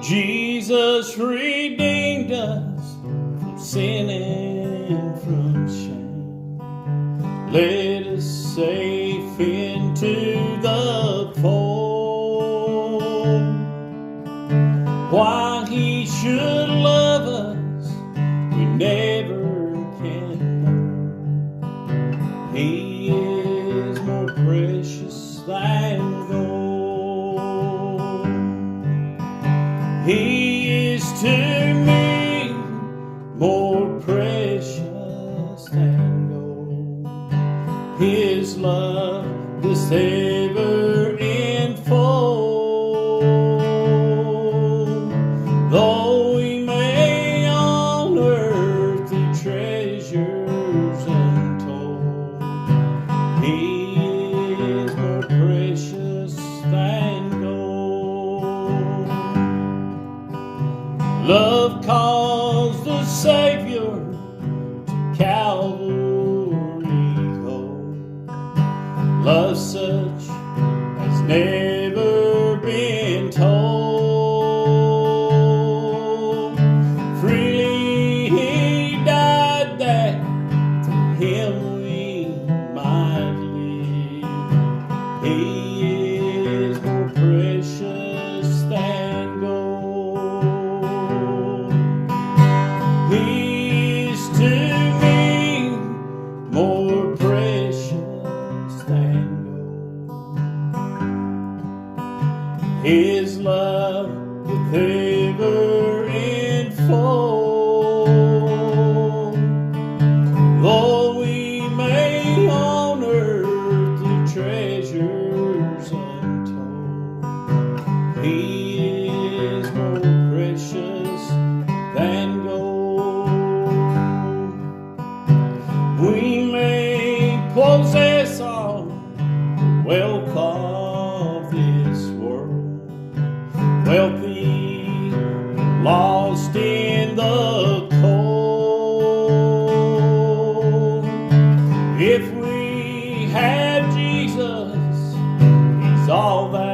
Jesus redeemed us from sin and from shame, led us safe into the fold. Why He should love us, we never can know. He is more precious than gold. He is to me more precious than gold. His love does ever enfold. Though we may on earth the treasures untold, He is more precious than gold. Love caused the Savior to Calvary go. Love such has never been told. Freely He died that through Him we might live. He is more precious than gold. He's to me more precious than gold. His love doth ever enfold. Though we may on earth the treasures untold, He is more precious than gold. We may possess all the wealth of this world, wealthy, lost in the cold. If we have Jesus, He's all that